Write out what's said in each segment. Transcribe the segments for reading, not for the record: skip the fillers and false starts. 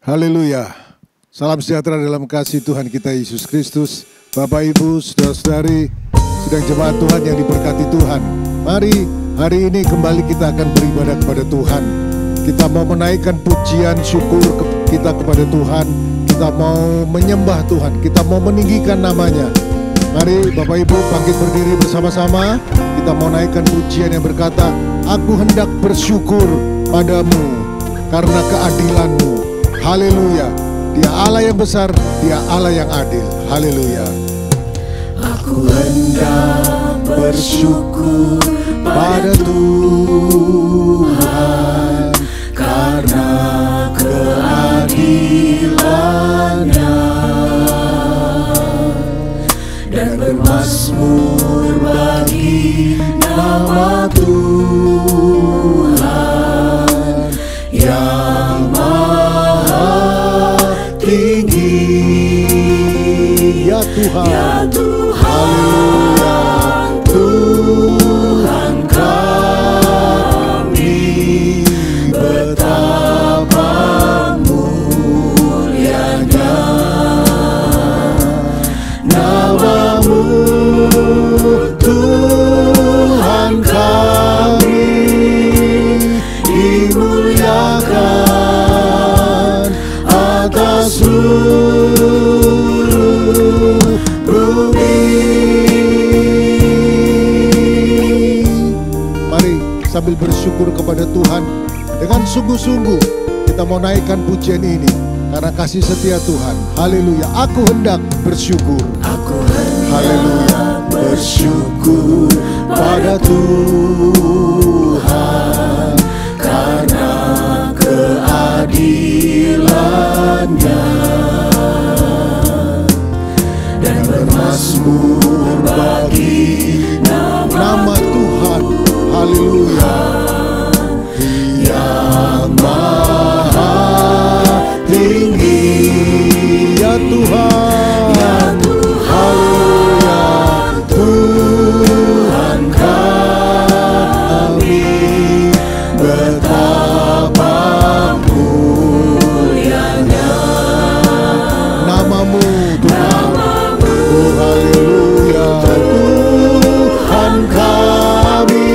Haleluya. Salam sejahtera dalam kasih Tuhan kita Yesus Kristus. Bapak, Ibu, saudara-saudari, sidang jemaat Tuhan yang diberkati Tuhan. Mari hari ini kembali kita akan beribadah kepada Tuhan. Kita mau menaikkan pujian syukur kita kepada Tuhan. Kita mau menyembah Tuhan. Kita mau meninggikan namanya. Mari Bapak Ibu bangkit berdiri bersama-sama. Kita mau naikkan pujian yang berkata, aku hendak bersyukur padamu karena keadilan-Mu. Haleluya. Dia Allah yang besar, Dia Allah yang adil. Haleluya. Aku hendak bersyukur pada Tuhan karena keadilan-Nya, dan bermazmur bagi nama Tuhan yang tinggi. Ya Tuhan, ya Tuhan, Tuhan kami, betapa mulianya nama-Mu, Tuhan kami, dimuliakan atas seluruh bumi. Mari sambil bersyukur kepada Tuhan dengan sungguh-sungguh kita mau naikkan pujian ini karena kasih setia Tuhan. Haleluya. Aku hendak bersyukur. Aku hendak bersyukur pada Tuhan karena keadilan-Nya, dan bermazmur bagi nama Tuhan. Haleluya. yang maha tinggi. Ya Tuhan, Ya Tuhan, Tuhan kami, betapa mulianya nama-Mu Tuhan. Oh haleluya. Tuhan kami,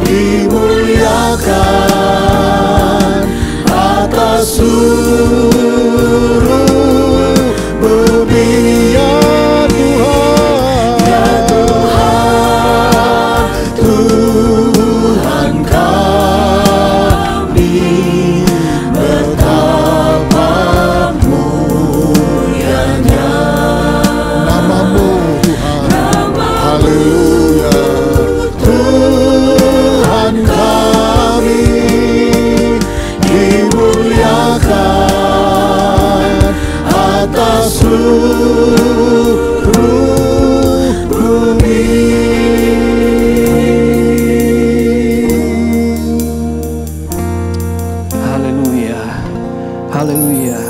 dimuliakan atas seluruh bumi. Ya Tuhan, Ya Tuhan, Tuhan kami, betapa mulianya nama-Mu Tuhan. Haleluya. Tuhan kami, dimuliakan atas seluruh bumi. Haleluya, haleluya.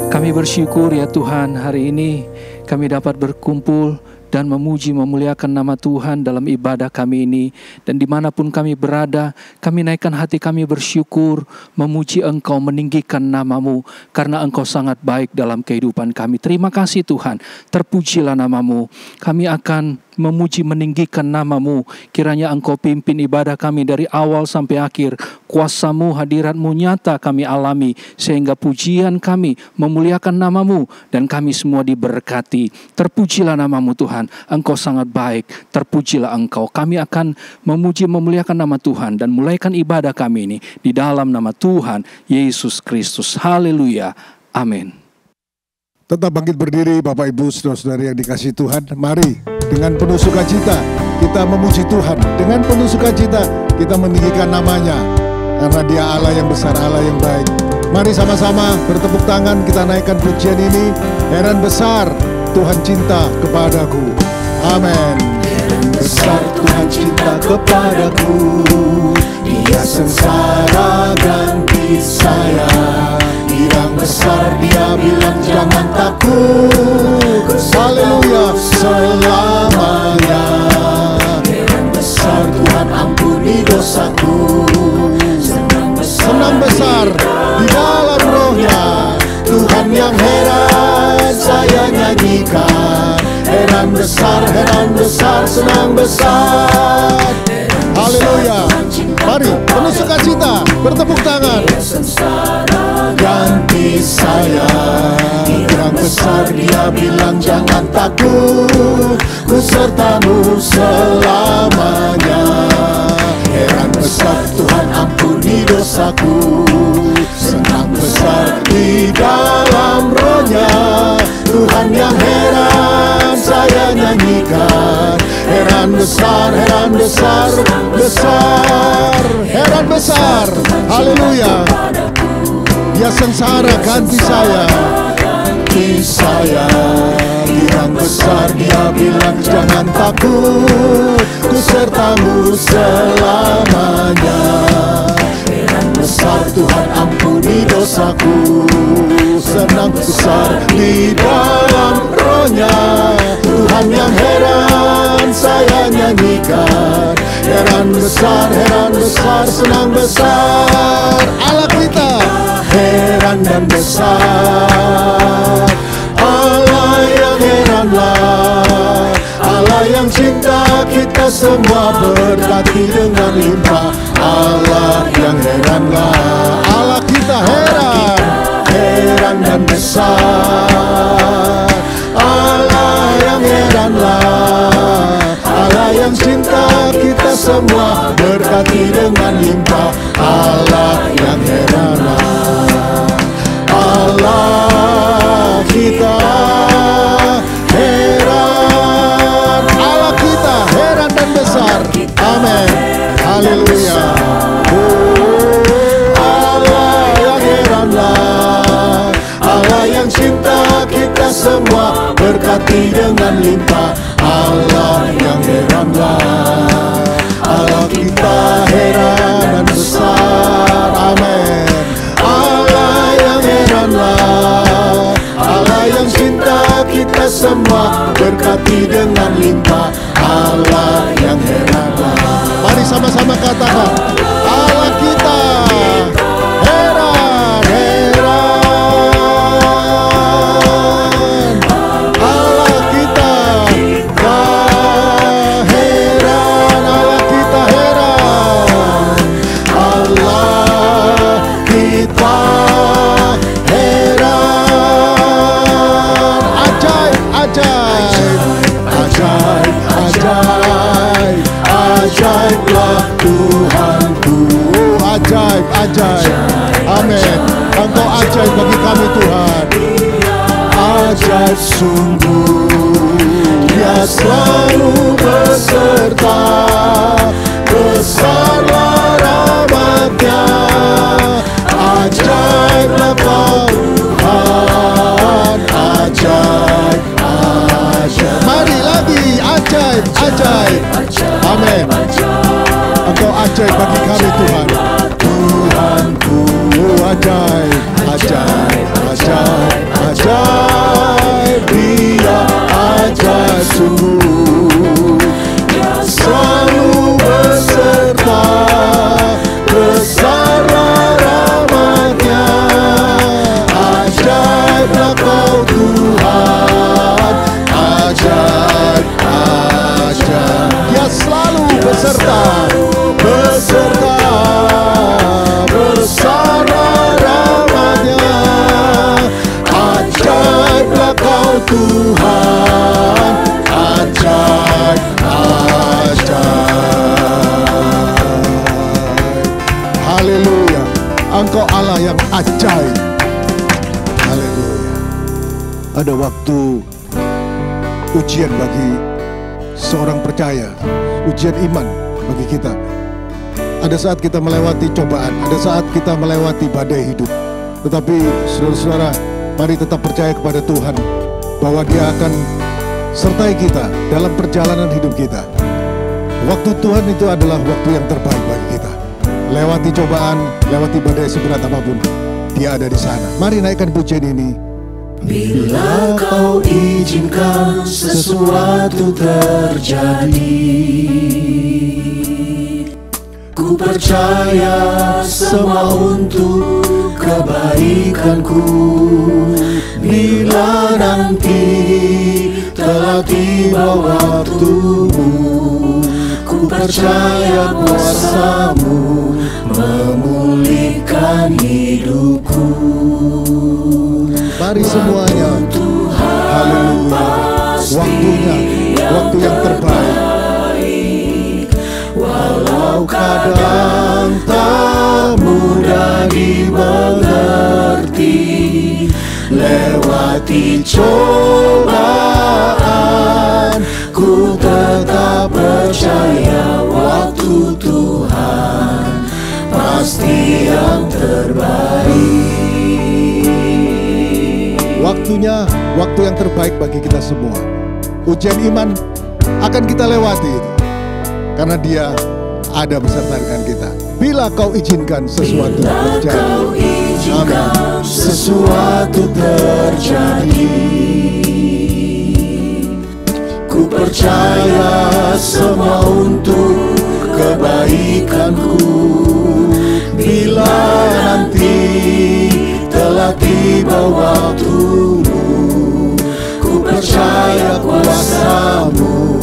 Kami bersyukur ya Tuhan, hari ini kami dapat berkumpul dan memuji memuliakan nama Tuhan dalam ibadah kami ini. Dan dimanapun kami berada, kami naikkan hati kami bersyukur, memuji Engkau, meninggikan nama-Mu, karena Engkau sangat baik dalam kehidupan kami. Terima kasih Tuhan, terpujilah nama-Mu. Kami akan memuji meninggikan nama-Mu. Kiranya Engkau pimpin ibadah kami dari awal sampai akhir. Kuasa-Mu, hadirat-Mu nyata kami alami, sehingga pujian kami memuliakan nama-Mu, dan kami semua diberkati. Terpujilah nama-Mu Tuhan, Engkau sangat baik. Terpujilah Engkau. Kami akan memuji memuliakan nama Tuhan dan mulaikan ibadah kami ini di dalam nama Tuhan Yesus Kristus. Haleluya. Amin. Tetap bangkit berdiri Bapak Ibu saudara-saudari yang dikasihi Tuhan. Mari dengan penuh sukacita kita memuji Tuhan. Dengan penuh sukacita kita meninggikan namanya, karena Dia Allah yang besar, Allah yang baik. Mari sama-sama bertepuk tangan, kita naikkan pujian ini. Heran besar Tuhan cinta kepadaku. Amin. Heran besar Tuhan cinta kepadaku, Dia sengsara ganti saya. Hirang besar Dia bilang jangan takut, haleluya, selamanya. Heran besar Tuhan ampuni dosaku, senang besar di dalam roh. yang heran saya nyanyikan. Heran besar, senang besar. Haleluya. Mari penuh sukacita, bertepuk tangan. Ganti saya, yang besar dia bilang jangan takut, ku sertamu selamanya. Heran besar Tuhan ampuni dosaku, senang besar di dalam Roh-Nya. Tuhan yang heran saya nyanyikan. Heran besar, besar, heran besar. Haleluya. Dia sengsara ganti saya. Ganti saya, yang besar dia bilang jangan takut, ku sertamu selamanya. Heran besar Tuhan ampuni dosaku, senang besar di dalam Roh-Nya. Tuhan yang heran saya nyanyikan. Heran besar, senang besar. Allah kita heran dan besar. Allah yang heranlah, Allah yang cinta kita semua, berkati dengan limpah. Allah yang heranlah, Allah kita heran dan besar. Allah yang heranlah, Allah yang cinta kita semua, berkati dengan limpah. Allah yang heranlah, Allah kita heran, Allah kita heran dan besar. Amin. Haleluya. Allah yang heranlah, Allah yang cinta kita semua, berkati dengan limpah. Allah yang heranlah, Allah kita heran dan besar. Amin. Allah yang heranlah, Allah yang cinta kita semua, berkati dengan limpah. Allah yang heranlah. Mari sama-sama katakan, Allah kita heran, Allah kita heran, Allah kita heran, Allah kita heran. Ajaib, ajaib, ajaib, ajaib, ajaiblah Tuhanku. Ajaib, ajaib. Amin. Engkau ajaib bagi kami Tuhan. Ajaib sungguh, Dia selalu beserta. Besarlah rahmat-Nya. Ajaiblah Kau Tuhan. Ajaib, ajaib. Mari lagi, ajaib, ajaib. Amin. Engkau ajaib bagi kami Tuhan. Tuhanku, ajaib, ajaib, ajaib, ajaib. Dia ajaib sungguh, selalu beserta. Besarlah rahmat-Nya. Ajaiblah Kau Tuhan. Ajaib, ajaib. Dia selalu beserta. Beserta, besarlah rahmat-Nya. Ajaiblah Kau Tuhan. Ajaib, ajaib. Haleluya. Engkau Allah yang ajaib. Haleluya. Ada waktu ujian bagi seorang percaya, ujian iman bagi kita. Ada saat kita melewati cobaan, ada saat kita melewati badai hidup. Tetapi saudara-saudara, mari tetap percaya kepada Tuhan bahwa Dia akan sertai kita dalam perjalanan hidup kita. Waktu Tuhan itu adalah waktu yang terbaik bagi kita. Lewati cobaan, lewati badai seberat apapun, Dia ada di sana. Mari naikkan pujian ini. Bila Kau izinkan sesuatu terjadi, ku percaya semua untuk kebaikan. kebaikanku. Bila nanti telah tiba waktumu, ku percaya kuasa-Mu memulihkan hidupku. Mari semuanya, haleluya. Waktunya, waktu yang terbaik. Walau kadang tak mudah dimengerti, lewati cobaan, ku tetap percaya waktu Tuhan pasti yang terbaik. Waktunya, waktu yang terbaik bagi kita semua. Ujian iman akan kita lewati itu, karena Dia ada beserta dengan kita. Bila Kau izinkan sesuatu terjadi, amin. Sesuatu terjadi, ku percaya semua untuk kebaikanku. Bila nanti telah tiba waktumu, ku percaya kuasa-Mu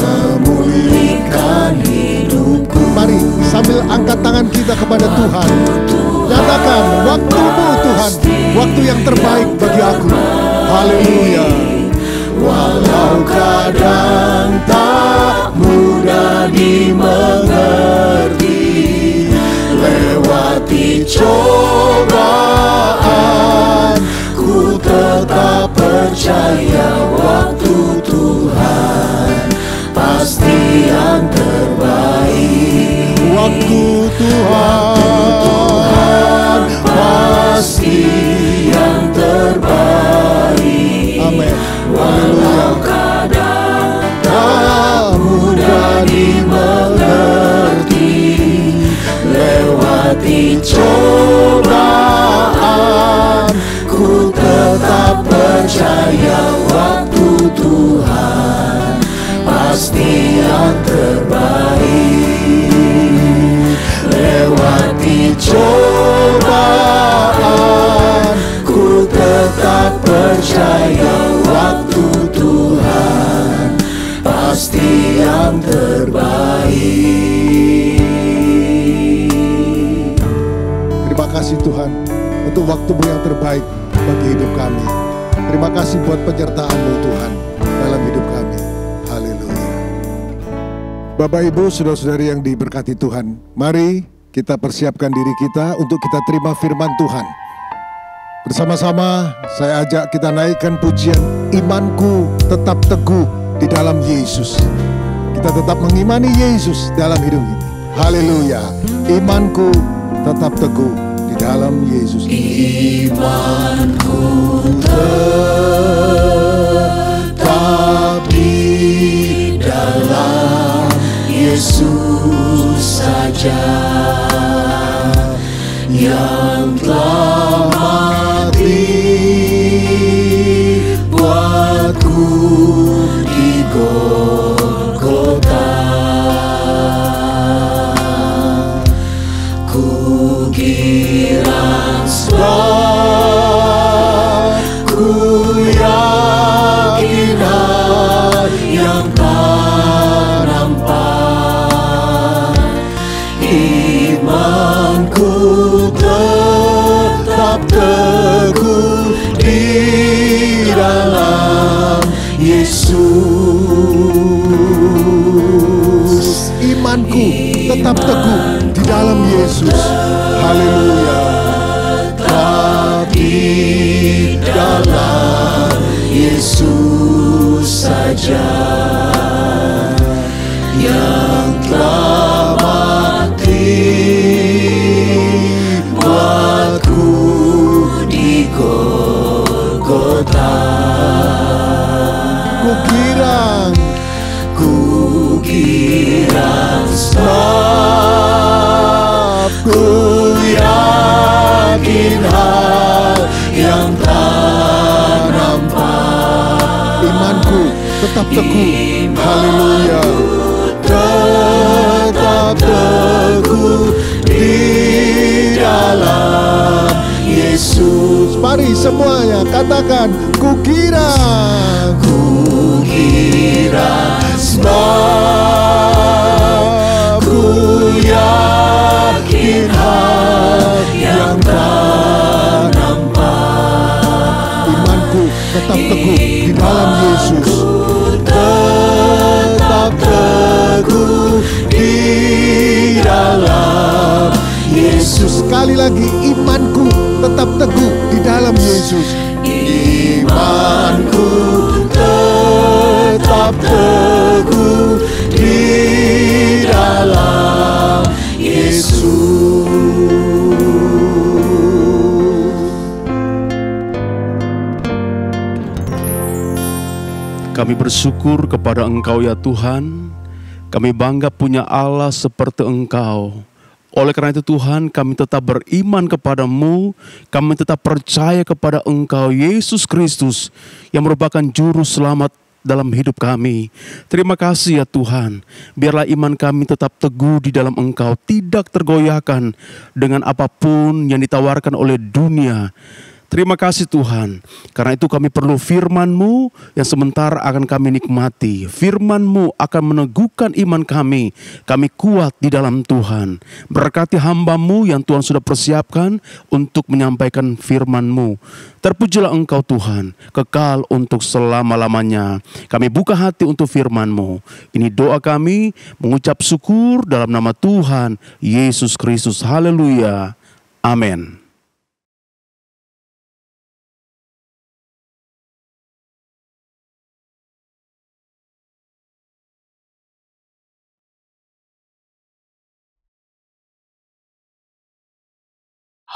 memulihkan hidupku. Mari sambil angkat tangan kita kepada Tuhan, nyatakan waktu-Mu Tuhan, waktu yang terbaik bagi aku. Haleluya. Walau kadang tak mudah dimengerti, lewati cobaan, ku tetap percaya waktu Tuhan pasti yang terbaik. Waktu Tuhan pasti yang terbaik. Amin. Walau kadang tak mudah dimengerti, lewati cobaan, ku tetap percaya waktu Tuhan pasti yang terbaik. Lewati cobaan, ku tetap percaya waktu Tuhan pasti yang terbaik. Terima kasih Tuhan untuk waktu-Mu yang terbaik bagi hidup kami. Terima kasih buat penyertaan-Mu Tuhan dalam hidup kami. Haleluya. Bapak Ibu, saudara-saudari yang diberkati Tuhan, mari kita persiapkan diri kita untuk kita terima firman Tuhan. Bersama-sama saya ajak kita naikkan pujian imanku tetap teguh di dalam Yesus. Kita tetap mengimani Yesus dalam hidup ini. Haleluya. Imanku tetap teguh di dalam Yesus. Imanku tetap di dalam Yesus saja, yang telah mati buatku di Golgota. Ku kira sebab ku yakin hal yang tak nampak. Imanku tetap teguh di dalam Yesus. Imanku tetap teguh di dalam Yesus. Haleluya. Tetap di dalam Yesus saja, yang telah mati buatku di Golgota. Kukira sebab ku yakin hal yang tak nampak. Imanku tetap teguh. Haleluya. Tetap teguh di dalam Yesus Yesus. Mari semuanya katakan, kukira sebab ku yakin hal yang tak nampak. Imanku tetap teguh di dalam Yesus. Tetap teguh di dalam Yesus. Sekali lagi, imanku tetap teguh di dalam Yesus. Imanku tetap teguh di dalam Yesus. Kami bersyukur kepada Engkau ya Tuhan. Kami bangga punya Allah seperti Engkau. Oleh karena itu Tuhan, kami tetap beriman kepadamu, kami tetap percaya kepada Engkau, Yesus Kristus, yang merupakan juru selamat dalam hidup kami. Terima kasih ya Tuhan, biarlah iman kami tetap teguh di dalam Engkau, tidak tergoyahkan dengan apapun yang ditawarkan oleh dunia. Terima kasih Tuhan, karena itu kami perlu firman-Mu yang sementara akan kami nikmati. Firman-Mu akan meneguhkan iman kami kuat di dalam Tuhan. Berkati hamba-Mu yang Tuhan sudah persiapkan untuk menyampaikan firman-Mu. Terpujilah Engkau Tuhan, kekal untuk selama-lamanya. Kami buka hati untuk firman-Mu. Ini doa kami, mengucap syukur dalam nama Tuhan Yesus Kristus. Haleluya. Amin.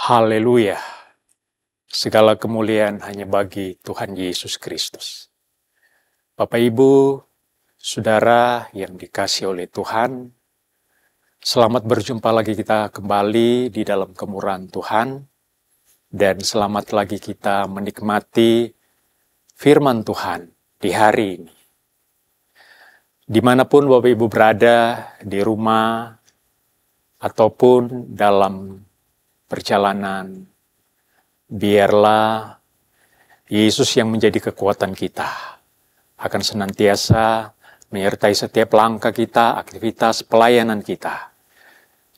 Haleluya. Segala kemuliaan hanya bagi Tuhan Yesus Kristus. Bapak Ibu, Saudara yang dikasihi oleh Tuhan, selamat berjumpa lagi kita kembali di dalam kemurahan Tuhan, dan selamat lagi kita menikmati firman Tuhan di hari ini. Dimanapun Bapak Ibu berada, di rumah, ataupun dalam perjalanan, biarlah Yesus yang menjadi kekuatan kita akan senantiasa menyertai setiap langkah kita, aktivitas pelayanan kita.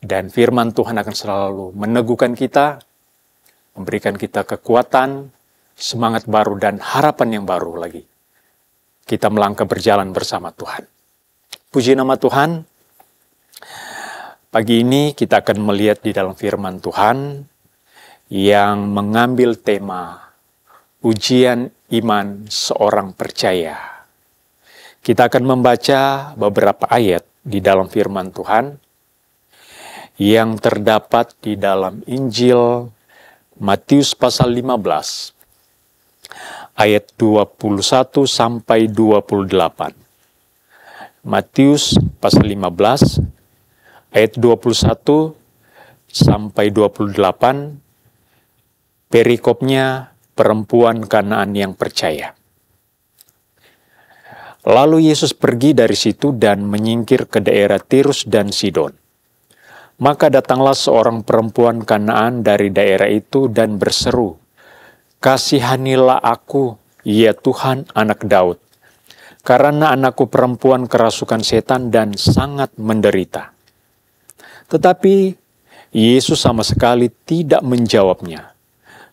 Dan firman Tuhan akan selalu meneguhkan kita, memberikan kita kekuatan, semangat baru, dan harapan yang baru lagi. Kita melangkah berjalan bersama Tuhan. Puji nama Tuhan. Pagi ini kita akan melihat di dalam firman Tuhan yang mengambil tema ujian iman seorang percaya. Kita akan membaca beberapa ayat di dalam firman Tuhan yang terdapat di dalam Injil Matius pasal 15 ayat 21 sampai 28. Matius pasal 15 ayat 21 sampai 28, perikopnya perempuan Kanaan yang percaya. Lalu Yesus pergi dari situ dan menyingkir ke daerah Tirus dan Sidon. Maka datanglah seorang perempuan Kanaan dari daerah itu dan berseru, "Kasihanilah aku, ya Tuhan, anak Daud, karena anakku perempuan kerasukan setan dan sangat menderita." Tetapi Yesus sama sekali tidak menjawabnya.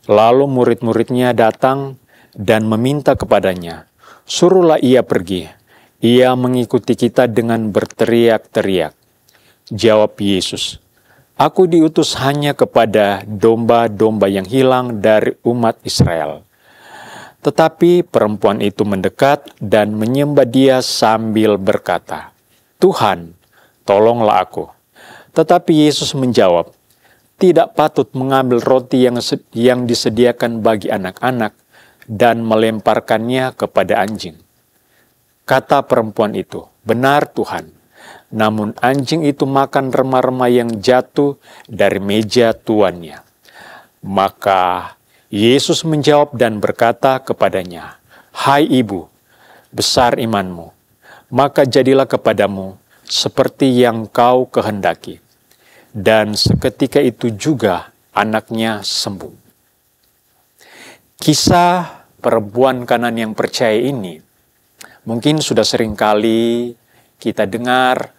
Lalu murid-muridnya datang dan meminta kepadanya, "Suruhlah ia pergi. Ia mengikuti kita dengan berteriak-teriak." Jawab Yesus, "Aku diutus hanya kepada domba-domba yang hilang dari umat Israel." Tetapi perempuan itu mendekat dan menyembah Dia sambil berkata, "Tuhan, tolonglah aku." Tetapi Yesus menjawab, "Tidak patut mengambil roti yang disediakan bagi anak-anak dan melemparkannya kepada anjing." Kata perempuan itu, "Benar Tuhan, namun anjing itu makan rema-rema yang jatuh dari meja tuannya." Maka Yesus menjawab dan berkata kepadanya, "Hai ibu, besar imanmu, maka jadilah kepadamu seperti yang kau kehendaki." Dan seketika itu juga anaknya sembuh. Kisah perempuan Kanaan yang percaya ini mungkin sudah sering kali kita dengar,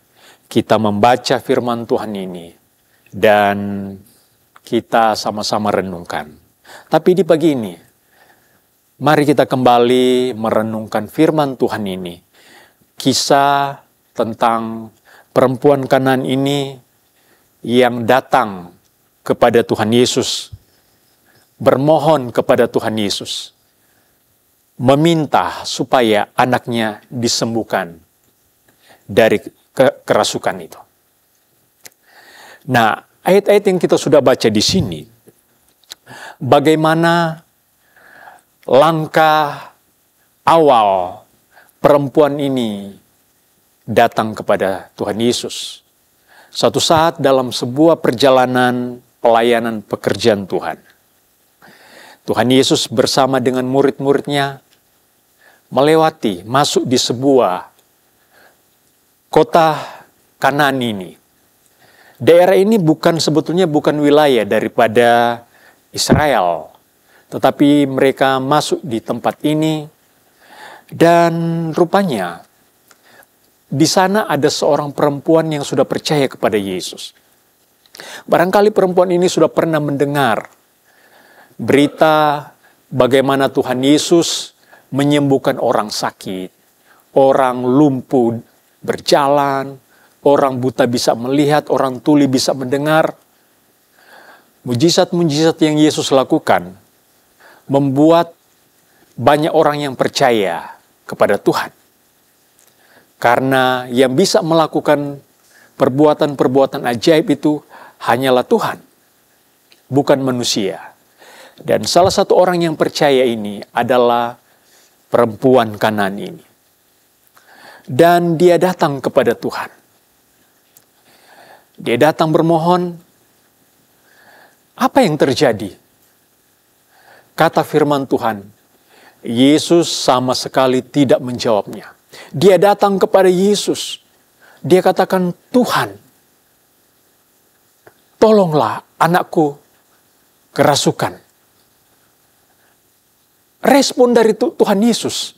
kita membaca firman Tuhan ini, dan kita sama-sama renungkan. Tapi di pagi ini, mari kita kembali merenungkan firman Tuhan ini. Kisah tentang perempuan Kanaan ini yang datang kepada Tuhan Yesus, bermohon kepada Tuhan Yesus, meminta supaya anaknya disembuhkan dari kerasukan itu. Nah, ayat-ayat yang kita sudah baca di sini, bagaimana langkah awal perempuan ini datang kepada Tuhan Yesus. Suatu saat dalam sebuah perjalanan pelayanan pekerjaan Tuhan, Tuhan Yesus bersama dengan murid-muridnya masuk di sebuah kota Kanaan ini. Daerah ini sebetulnya bukan wilayah daripada Israel, tetapi mereka masuk di tempat ini, dan rupanya di sana ada seorang perempuan yang sudah percaya kepada Yesus. Barangkali perempuan ini sudah pernah mendengar berita bagaimana Tuhan Yesus menyembuhkan orang sakit, orang lumpuh berjalan, orang buta bisa melihat, orang tuli bisa mendengar. Mujizat-mujizat yang Yesus lakukan membuat banyak orang yang percaya kepada Tuhan. Karena yang bisa melakukan perbuatan-perbuatan ajaib itu hanyalah Tuhan, bukan manusia. Dan salah satu orang yang percaya ini adalah perempuan Kanaan ini. Dan dia datang kepada Tuhan. Dia datang bermohon. Apa yang terjadi? Kata firman Tuhan, Yesus sama sekali tidak menjawabnya. Dia datang kepada Yesus. Dia katakan, Tuhan, tolonglah anakku kerasukan. Respon dari Tuhan Yesus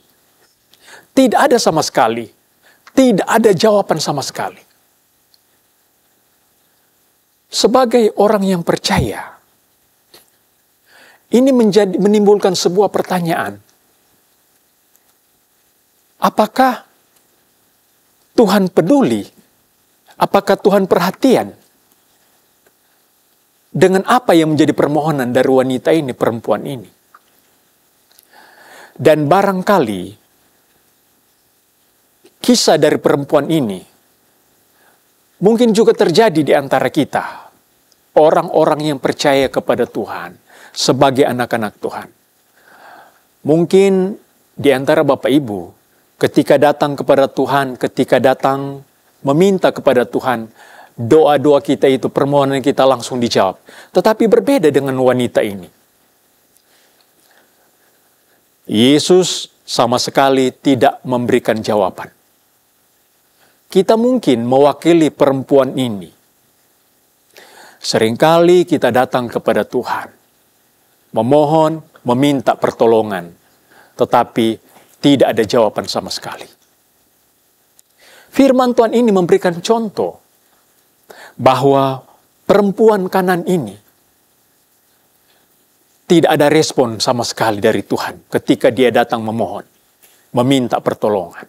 tidak ada sama sekali. Tidak ada jawaban sama sekali. Sebagai orang yang percaya, ini menimbulkan sebuah pertanyaan. Apakah Tuhan peduli? Apakah Tuhan perhatian dengan apa yang menjadi permohonan dari wanita ini, perempuan ini? Dan barangkali kisah dari perempuan ini mungkin juga terjadi di antara kita, orang-orang yang percaya kepada Tuhan sebagai anak-anak Tuhan. Mungkin di antara Bapak Ibu, ketika datang kepada Tuhan, ketika datang meminta kepada Tuhan, doa-doa kita itu, permohonan kita langsung dijawab. Tetapi berbeda dengan wanita ini. Yesus sama sekali tidak memberikan jawaban. Kita mungkin mewakili perempuan ini. Seringkali kita datang kepada Tuhan, memohon, meminta pertolongan, tetapi tidak ada jawaban sama sekali. Firman Tuhan ini memberikan contoh bahwa perempuan Kanaan ini tidak ada respon sama sekali dari Tuhan ketika dia datang memohon, meminta pertolongan.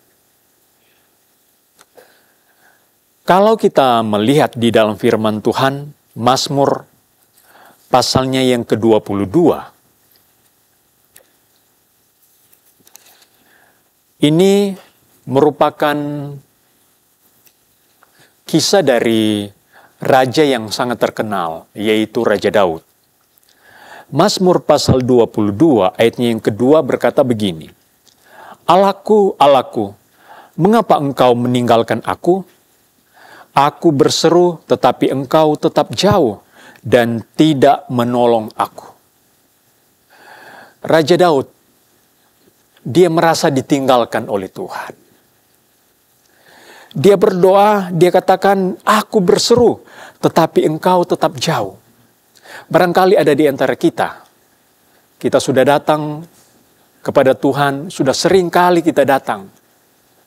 Kalau kita melihat di dalam firman Tuhan, Mazmur pasalnya yang ke-22, ini merupakan kisah dari raja yang sangat terkenal, yaitu Raja Daud. Mazmur pasal 22 ayatnya yang kedua berkata begini, Allahku, Allahku, mengapa engkau meninggalkan aku? Aku berseru tetapi engkau tetap jauh dan tidak menolong aku. Raja Daud, dia merasa ditinggalkan oleh Tuhan. Dia berdoa, dia katakan, aku berseru tetapi engkau tetap jauh. Barangkali ada di antara kita Kita sudah datang kepada Tuhan, sudah sering kali kita datang,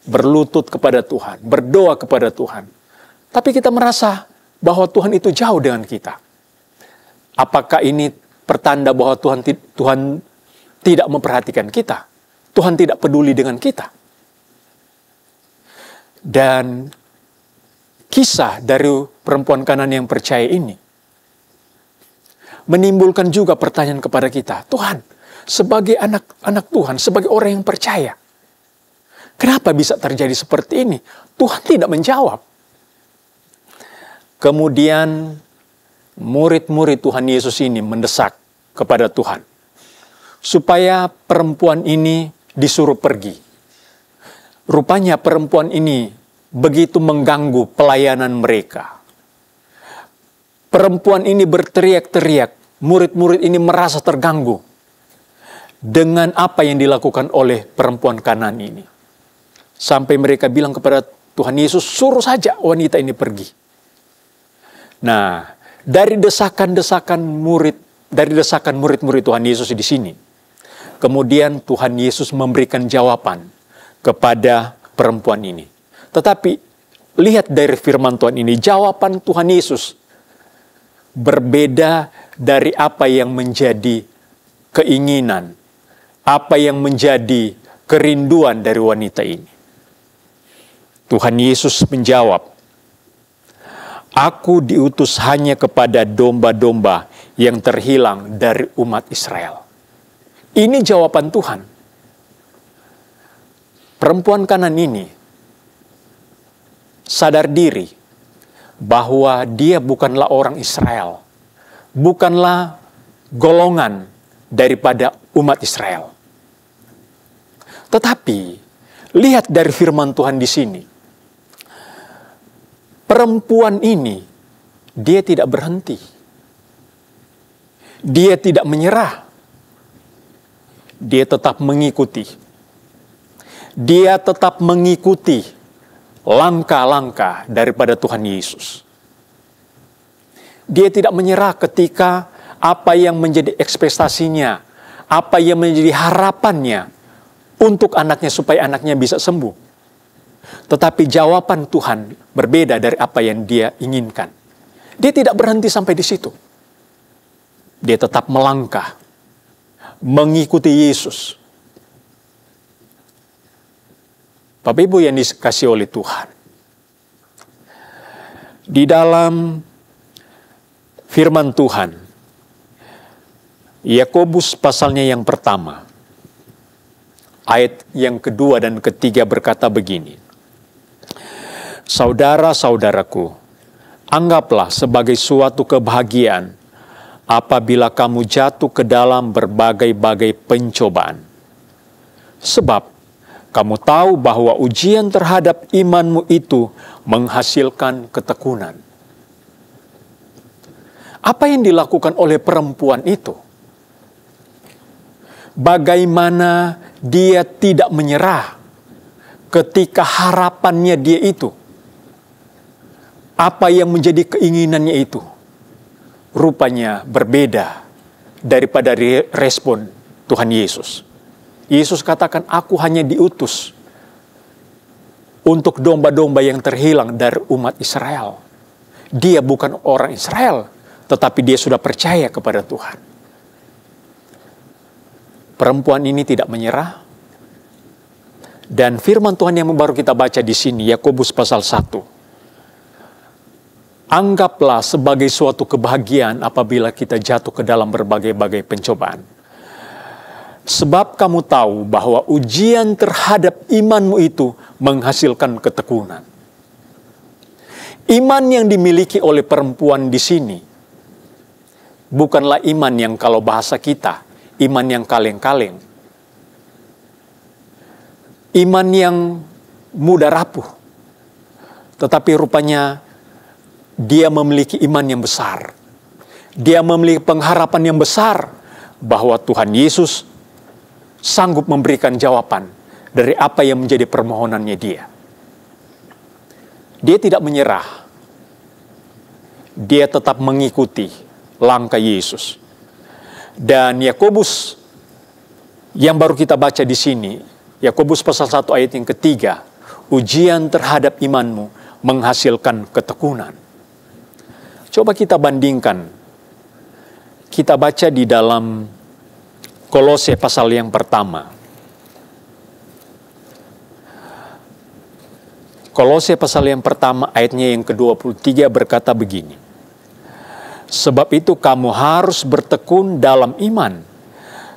berlutut kepada Tuhan, berdoa kepada Tuhan. Tapi kita merasa bahwa Tuhan itu jauh dengan kita. Apakah ini pertanda bahwa Tuhan tidak memperhatikan kita? Tuhan tidak peduli dengan kita? Dan kisah dari perempuan Kanaan yang percaya ini menimbulkan juga pertanyaan kepada kita. Tuhan, sebagai anak Tuhan, sebagai orang yang percaya, kenapa bisa terjadi seperti ini? Tuhan tidak menjawab. Kemudian murid-murid Tuhan Yesus ini mendesak kepada Tuhan supaya perempuan ini disuruh pergi. Rupanya perempuan ini begitu mengganggu pelayanan mereka. Perempuan ini berteriak-teriak, murid-murid ini merasa terganggu dengan apa yang dilakukan oleh perempuan Kanaan ini. Sampai mereka bilang kepada Tuhan Yesus, suruh saja wanita ini pergi. Nah, dari desakan murid-murid Tuhan Yesus di sini, kemudian Tuhan Yesus memberikan jawaban kepada perempuan ini. Tetapi lihat dari firman Tuhan ini, jawaban Tuhan Yesus berbeda dari apa yang menjadi keinginan, apa yang menjadi kerinduan dari wanita ini. Tuhan Yesus menjawab, "Aku diutus hanya kepada domba-domba yang terhilang dari umat Israel." Ini jawaban Tuhan. Perempuan Kanaan ini sadar diri bahwa dia bukanlah orang Israel, bukanlah golongan daripada umat Israel. Tetapi lihat dari firman Tuhan di sini, perempuan ini dia tidak berhenti, dia tidak menyerah, dia tetap mengikuti, dia tetap mengikuti langkah-langkah daripada Tuhan Yesus. Dia tidak menyerah ketika apa yang menjadi ekspektasinya, apa yang menjadi harapannya untuk anaknya supaya anaknya bisa sembuh. Tetapi jawaban Tuhan berbeda dari apa yang dia inginkan. Dia tidak berhenti sampai di situ. Dia tetap melangkah, mengikuti Yesus. Bapak Ibu yang dikasihi oleh Tuhan, di dalam firman Tuhan, Yakobus pasalnya yang pertama, ayat yang kedua dan ketiga berkata begini, "Saudara-saudaraku, anggaplah sebagai suatu kebahagiaan apabila kamu jatuh ke dalam berbagai-bagai pencobaan. Sebab kamu tahu bahwa ujian terhadap imanmu itu menghasilkan ketekunan." Apa yang dilakukan oleh perempuan itu? Bagaimana dia tidak menyerah ketika harapannya dia itu, apa yang menjadi keinginannya itu, rupanya berbeda daripada respon Tuhan Yesus. Yesus katakan, "Aku hanya diutus untuk domba-domba yang terhilang dari umat Israel." Dia bukan orang Israel, tetapi dia sudah percaya kepada Tuhan. Perempuan ini tidak menyerah. Dan firman Tuhan yang baru kita baca di sini, Yakobus pasal 1. Anggaplah sebagai suatu kebahagiaan apabila kita jatuh ke dalam berbagai-bagai pencobaan. Sebab kamu tahu bahwa ujian terhadap imanmu itu menghasilkan ketekunan. Iman yang dimiliki oleh perempuan di sini bukanlah iman yang kalau bahasa kita, iman yang kaleng-kaleng. Iman yang mudah rapuh. Tetapi rupanya dia memiliki iman yang besar. Dia memiliki pengharapan yang besar bahwa Tuhan Yesus sanggup memberikan jawaban dari apa yang menjadi permohonannya dia. Dia tidak menyerah. Dia tetap mengikuti langkah Yesus. Dan Yakobus yang baru kita baca di sini, Yakobus pasal 1 ayat yang ketiga, ujian terhadap imanmu menghasilkan ketekunan. Coba kita bandingkan. Kita baca di dalam Kolose pasal yang pertama. Kolose pasal yang pertama ayatnya yang ke-23 berkata begini. Sebab itu kamu harus bertekun dalam iman,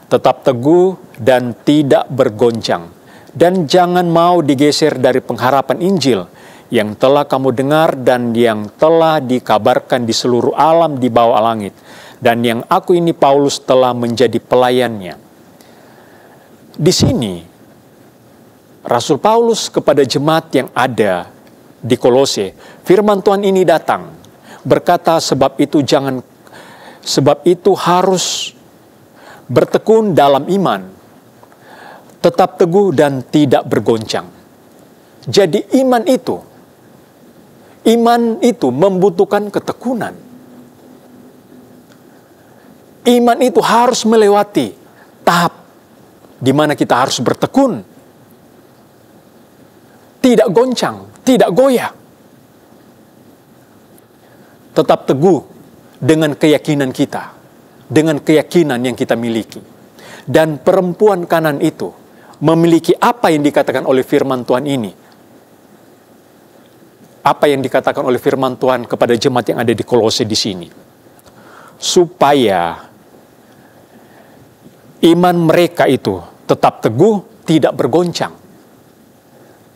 tetap teguh dan tidak bergoncang, dan jangan mau digeser dari pengharapan Injil yang telah kamu dengar dan yang telah dikabarkan di seluruh alam di bawah langit, dan yang aku ini Paulus telah menjadi pelayannya. Di sini Rasul Paulus kepada jemaat yang ada di Kolose, firman Tuhan ini datang berkata, sebab itu harus bertekun dalam iman, tetap teguh dan tidak bergoncang. Jadi iman itu membutuhkan ketekunan. Iman itu harus melewati tahap di mana kita harus bertekun, tidak goncang, tidak goyah, tetap teguh dengan keyakinan kita, dengan keyakinan yang kita miliki. Dan perempuan kanan itu memiliki apa yang dikatakan oleh firman Tuhan ini. Apa yang dikatakan oleh firman Tuhan kepada jemaat yang ada di Kolose di sini. Supaya iman mereka itu tetap teguh, tidak bergoncang.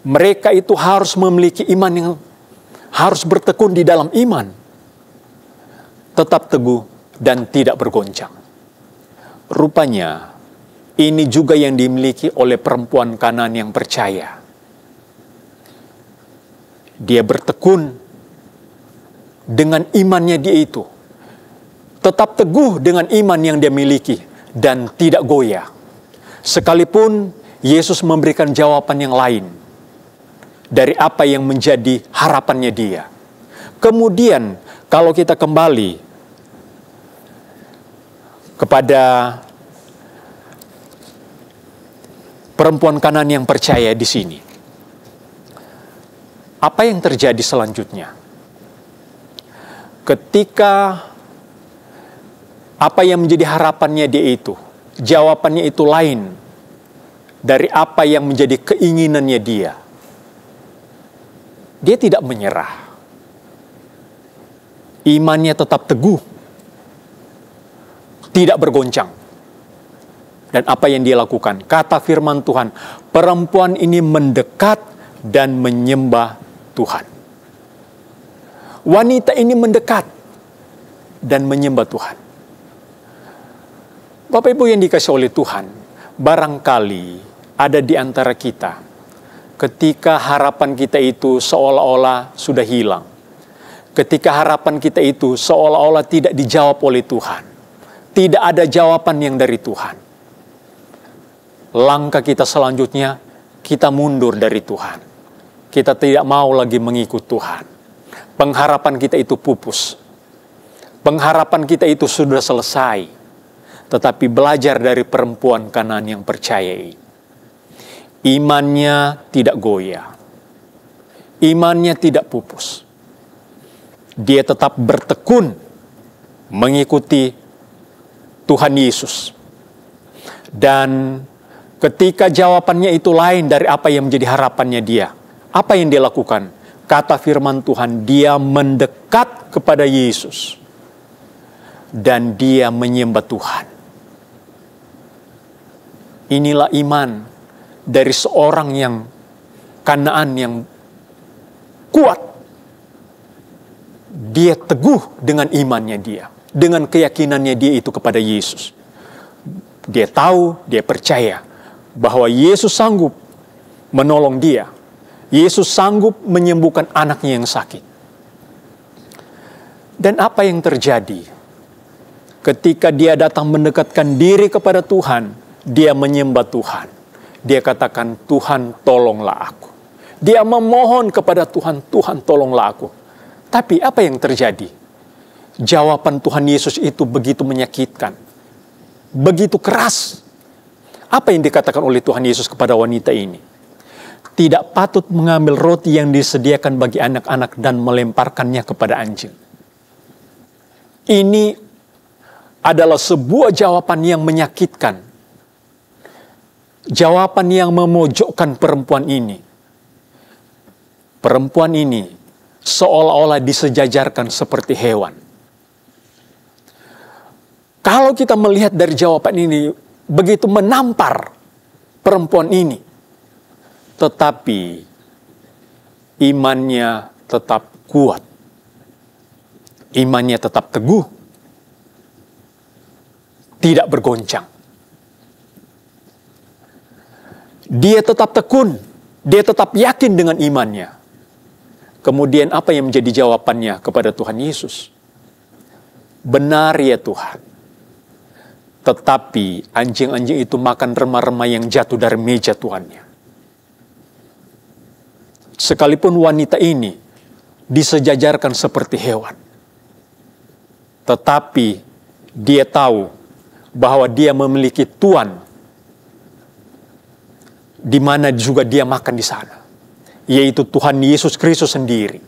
Mereka itu harus memiliki iman yang harus bertekun di dalam iman, tetap teguh dan tidak bergoncang. Rupanya ini juga yang dimiliki oleh perempuan Kanaan yang percaya. Dia bertekun dengan imannya dia itu, tetap teguh dengan iman yang dia miliki dan tidak goyah. Sekalipun Yesus memberikan jawaban yang lain dari apa yang menjadi harapannya dia. Kemudian kalau kita kembali kepada perempuan Kanaan yang percaya di sini, apa yang terjadi selanjutnya? Ketika apa yang menjadi harapannya dia itu, jawabannya itu lain dari apa yang menjadi keinginannya dia. Dia tidak menyerah. Imannya tetap teguh, tidak bergoncang. Dan apa yang dia lakukan? Kata firman Tuhan, perempuan ini mendekat dan menyembah Tuhan. Wanita ini mendekat dan menyembah Tuhan. Bapak Ibu yang dikasihi oleh Tuhan, barangkali ada di antara kita, ketika harapan kita itu seolah-olah sudah hilang, ketika harapan kita itu seolah-olah tidak dijawab oleh Tuhan, tidak ada jawaban yang dari Tuhan. Langkah kita selanjutnya, kita mundur dari Tuhan. Kita tidak mau lagi mengikut Tuhan. Pengharapan kita itu pupus. Pengharapan kita itu sudah selesai. Tetapi belajar dari perempuan Kanaan yang percaya ini. Imannya tidak goyah. Imannya tidak pupus. Dia tetap bertekun mengikuti Tuhan Yesus. Dan ketika jawabannya itu lain dari apa yang menjadi harapannya dia, apa yang dia lakukan? Kata firman Tuhan, dia mendekat kepada Yesus. Dan dia menyembah Tuhan. Inilah iman dari seorang yang Kanaan yang kuat. Dia teguh dengan imannya dia, dengan keyakinannya dia itu kepada Yesus. Dia tahu, dia percaya bahwa Yesus sanggup menolong dia. Yesus sanggup menyembuhkan anaknya yang sakit. Dan apa yang terjadi? Ketika dia datang mendekatkan diri kepada Tuhan, dia menyembah Tuhan. Dia katakan, Tuhan tolonglah aku. Dia memohon kepada Tuhan, Tuhan tolonglah aku. Tapi apa yang terjadi? Jawaban Tuhan Yesus itu begitu menyakitkan. Begitu keras. Apa yang dikatakan oleh Tuhan Yesus kepada wanita ini? Tidak patut mengambil roti yang disediakan bagi anak-anak dan melemparkannya kepada anjing. Ini adalah sebuah jawaban yang menyakitkan. Jawaban yang memojokkan perempuan ini. Perempuan ini seolah-olah disejajarkan seperti hewan. Kalau kita melihat dari jawaban ini, begitu menampar perempuan ini, tetapi imannya tetap kuat, imannya tetap teguh, tidak bergoncang. Dia tetap tekun, dia tetap yakin dengan imannya. Kemudian apa yang menjadi jawabannya kepada Tuhan Yesus? Benar ya Tuhan. Tetapi anjing-anjing itu makan remah-remah yang jatuh dari meja tuannya. Sekalipun wanita ini disejajarkan seperti hewan, tetapi dia tahu bahwa dia memiliki tuan di mana juga dia makan di sana, yaitu Tuhan Yesus Kristus sendiri.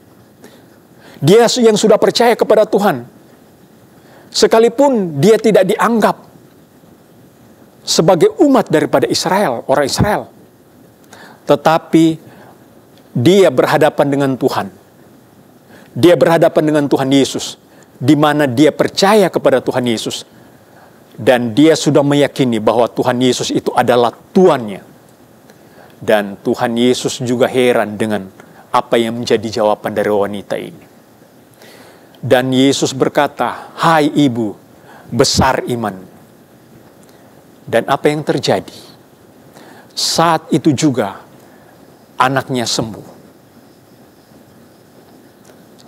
Dia yang sudah percaya kepada Tuhan, sekalipun dia tidak dianggap sebagai umat daripada Israel, orang Israel, tetapi dia berhadapan dengan Tuhan. Dia berhadapan dengan Tuhan Yesus, di mana dia percaya kepada Tuhan Yesus, dan dia sudah meyakini bahwa Tuhan Yesus itu adalah tuannya. Dan Tuhan Yesus juga heran dengan apa yang menjadi jawaban dari wanita ini. Dan Yesus berkata, "Hai ibu, besar iman." Dan apa yang terjadi? Saat itu juga anaknya sembuh.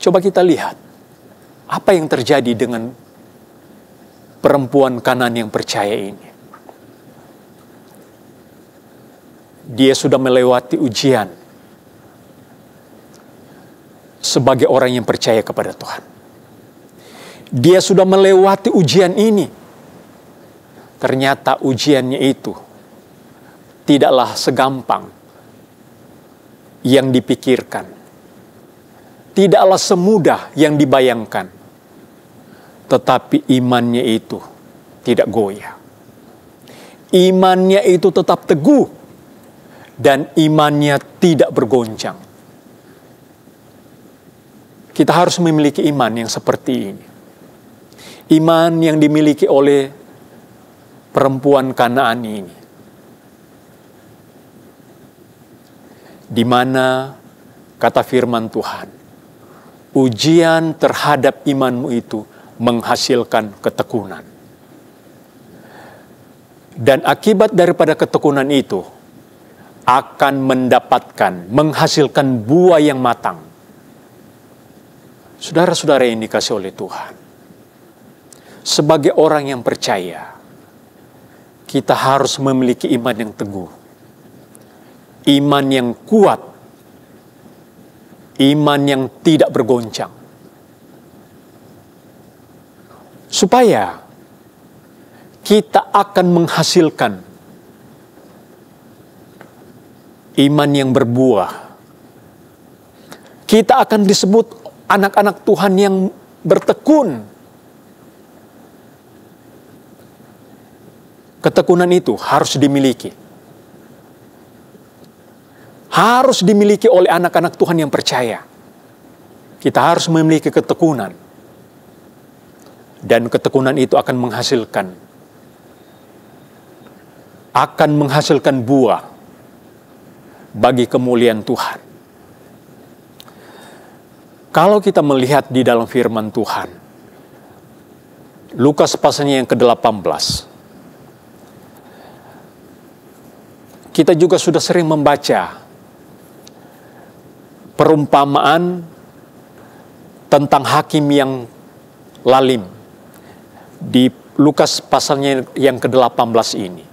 Coba kita lihat apa yang terjadi dengan perempuan Kanaan yang percaya ini. Dia sudah melewati ujian sebagai orang yang percaya kepada Tuhan. Dia sudah melewati ujian ini. Ternyata ujiannya itu tidaklah segampang yang dipikirkan. Tidaklah semudah yang dibayangkan. Tetapi imannya itu tidak goyah. Imannya itu tetap teguh. Dan imannya tidak bergoncang. Kita harus memiliki iman yang seperti ini. Iman yang dimiliki oleh perempuan Kanaan ini, di mana kata firman Tuhan, ujian terhadap imanmu itu menghasilkan ketekunan. Dan akibat daripada ketekunan itu akan menghasilkan buah yang matang. Saudara-saudara yang dikasihi oleh Tuhan, sebagai orang yang percaya, kita harus memiliki iman yang teguh, iman yang kuat, iman yang tidak bergoncang, supaya kita akan menghasilkan iman yang berbuah. Kita akan disebut anak-anak Tuhan yang bertekun. Ketekunan itu harus dimiliki. Harus dimiliki oleh anak-anak Tuhan yang percaya. Kita harus memiliki ketekunan. Dan ketekunan itu akan menghasilkan buah bagi kemuliaan Tuhan. Kalau kita melihat di dalam firman Tuhan, Lukas pasalnya yang ke-18, kita juga sudah sering membaca perumpamaan tentang hakim yang lalim di Lukas pasalnya yang ke-18 ini.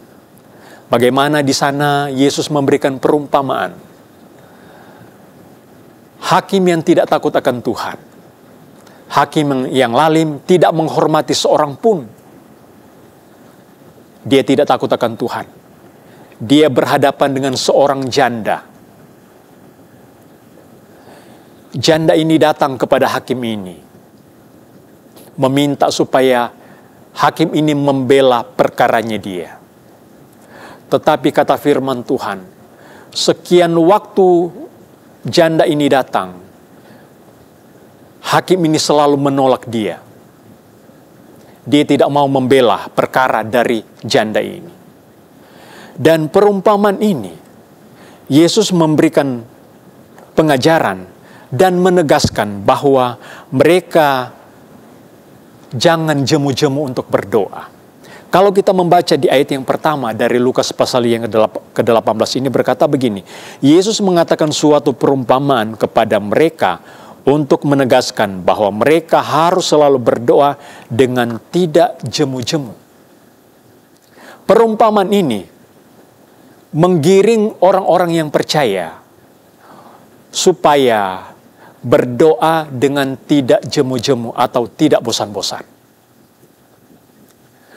Bagaimana di sana Yesus memberikan perumpamaan. Hakim yang tidak takut akan Tuhan. Hakim yang lalim tidak menghormati seorang pun. Dia tidak takut akan Tuhan. dia berhadapan dengan seorang janda. Janda ini datang kepada hakim ini, meminta supaya hakim ini membela perkaranya dia. Tetapi kata firman Tuhan, sekian waktu janda ini datang, hakim ini selalu menolak dia. Dia tidak mau membela perkara dari janda ini. Dan perumpamaan ini, Yesus memberikan pengajaran dan menegaskan bahwa mereka jangan jemu-jemu untuk berdoa. Kalau kita membaca di ayat yang pertama dari Lukas pasal yang ke-18 ini berkata begini, Yesus mengatakan suatu perumpamaan kepada mereka untuk menegaskan bahwa mereka harus selalu berdoa dengan tidak jemu-jemu. Perumpamaan ini menggiring orang-orang yang percaya supaya berdoa dengan tidak jemu-jemu atau tidak bosan-bosan.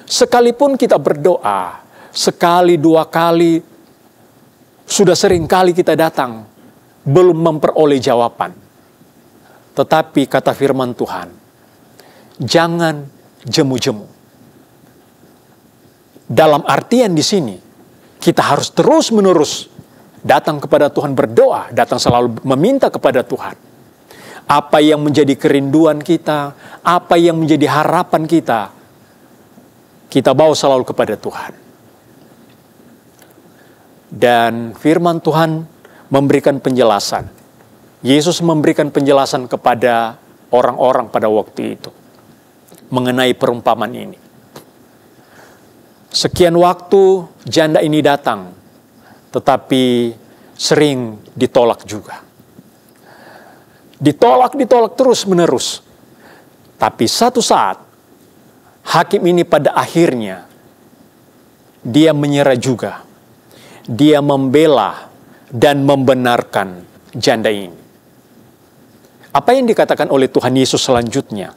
Sekalipun kita berdoa, sekali dua kali, sudah sering kali kita datang, belum memperoleh jawaban. Tetapi kata firman Tuhan, jangan jemu-jemu. Dalam artian di sini, kita harus terus-menerus datang kepada Tuhan berdoa, datang selalu meminta kepada Tuhan. Apa yang menjadi kerinduan kita, apa yang menjadi harapan kita bawa selalu kepada Tuhan. Dan firman Tuhan memberikan penjelasan. Yesus memberikan penjelasan kepada orang-orang pada waktu itu mengenai perumpamaan ini. Sekian waktu janda ini datang, tetapi sering ditolak juga. Ditolak terus menerus. Tapi satu saat, hakim ini pada akhirnya, dia menyerah juga. Dia membela dan membenarkan janda ini. Apa yang dikatakan oleh Tuhan Yesus selanjutnya?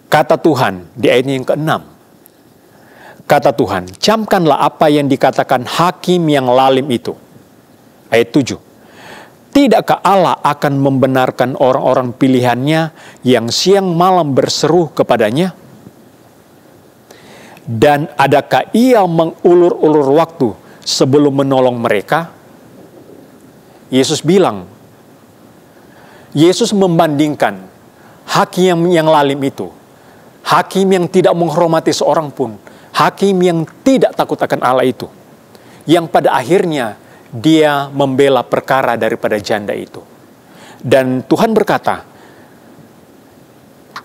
Kata Tuhan di ayat yang ke-6. Kata Tuhan, camkanlah apa yang dikatakan hakim yang lalim itu. Ayat 7. Tidakkah Allah akan membenarkan orang-orang pilihannya yang siang malam berseru kepadanya? Dan adakah ia mengulur-ulur waktu sebelum menolong mereka? Yesus bilang, Yesus membandingkan hakim yang lalim itu, hakim yang tidak menghormati seorang pun, hakim yang tidak takut akan Allah itu, yang pada akhirnya dia membela perkara daripada janda itu. Dan Tuhan berkata,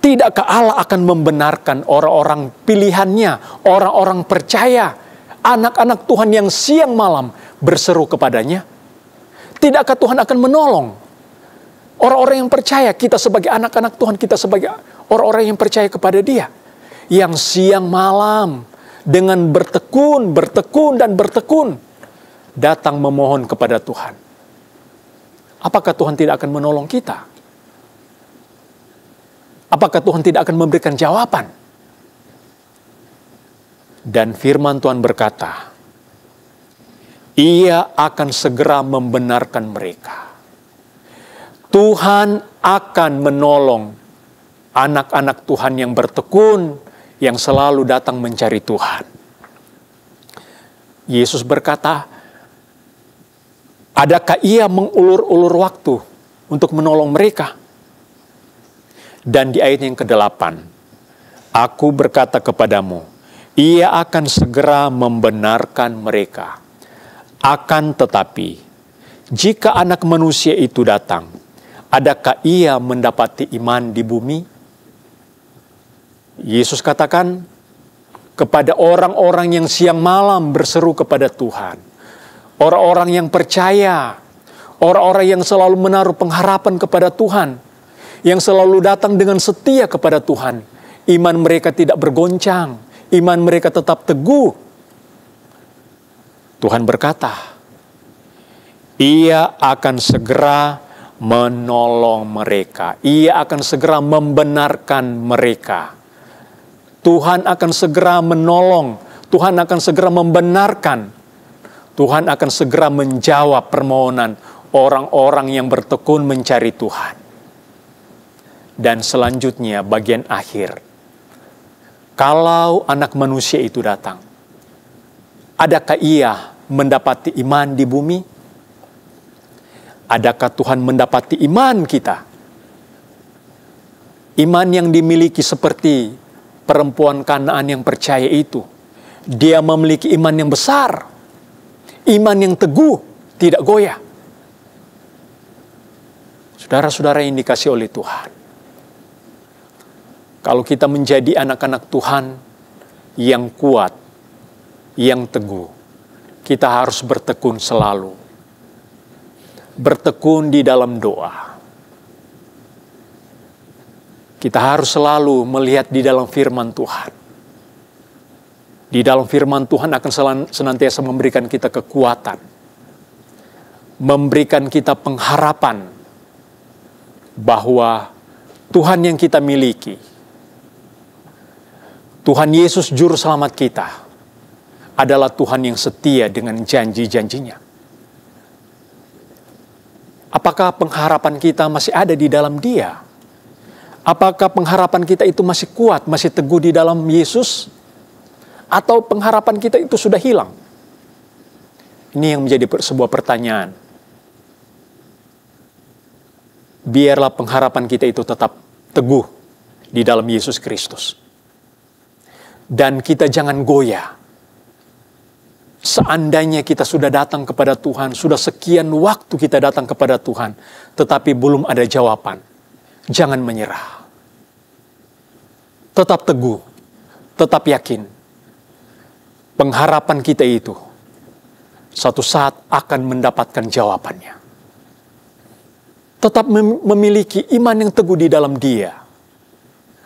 tidakkah Allah akan membenarkan orang-orang pilihannya, orang-orang percaya, anak-anak Tuhan yang siang malam berseru kepadanya? Tidakkah Tuhan akan menolong orang-orang yang percaya, kita sebagai anak-anak Tuhan, kita sebagai orang-orang yang percaya kepada Dia, yang siang malam dengan bertekun datang memohon kepada Tuhan. Apakah Tuhan tidak akan menolong kita? Apakah Tuhan tidak akan memberikan jawaban? Dan firman Tuhan berkata, Ia akan segera membenarkan mereka. Tuhan akan menolong anak-anak Tuhan yang bertekun, yang selalu datang mencari Tuhan. Yesus berkata, adakah ia mengulur-ulur waktu untuk menolong mereka? Dan di ayat yang ke-8, aku berkata kepadamu, ia akan segera membenarkan mereka. Akan tetapi, jika anak manusia itu datang, adakah ia mendapati iman di bumi? Yesus katakan kepada orang-orang yang siang malam berseru kepada Tuhan, orang-orang yang percaya, orang-orang yang selalu menaruh pengharapan kepada Tuhan, yang selalu datang dengan setia kepada Tuhan, iman mereka tidak bergoncang, iman mereka tetap teguh. Tuhan berkata, Ia akan segera menolong mereka, Ia akan segera membenarkan mereka. Tuhan akan segera menolong Tuhan akan segera membenarkan. Tuhan akan segera menjawab permohonan orang-orang yang bertekun mencari Tuhan. Dan selanjutnya bagian akhir. Kalau Anak Manusia itu datang, adakah Ia mendapati iman di bumi? Adakah Tuhan mendapati iman kita? Iman yang dimiliki seperti perempuan Kanaan yang percaya itu. Dia memiliki iman yang besar. Iman yang teguh, tidak goyah. Saudara-saudara yang dikasihi oleh Tuhan. Kalau kita menjadi anak-anak Tuhan yang kuat, yang teguh, kita harus bertekun selalu. Bertekun di dalam doa. Kita harus selalu melihat di dalam firman Tuhan. Di dalam firman Tuhan akan senantiasa memberikan kita kekuatan. Memberikan kita pengharapan bahwa Tuhan yang kita miliki, Tuhan Yesus Juru Selamat kita, adalah Tuhan yang setia dengan janji-janjinya. Apakah pengharapan kita masih ada di dalam Dia? Apakah pengharapan kita itu masih kuat, masih teguh di dalam Yesus? Atau pengharapan kita itu sudah hilang? Ini yang menjadi sebuah pertanyaan. Biarlah pengharapan kita itu tetap teguh di dalam Yesus Kristus. Dan kita jangan goyah. Seandainya kita sudah datang kepada Tuhan, sudah sekian waktu kita datang kepada Tuhan, tetapi belum ada jawaban. Jangan menyerah. Tetap teguh, tetap yakin. Pengharapan kita itu suatu saat akan mendapatkan jawabannya. Tetap memiliki iman yang teguh di dalam Dia.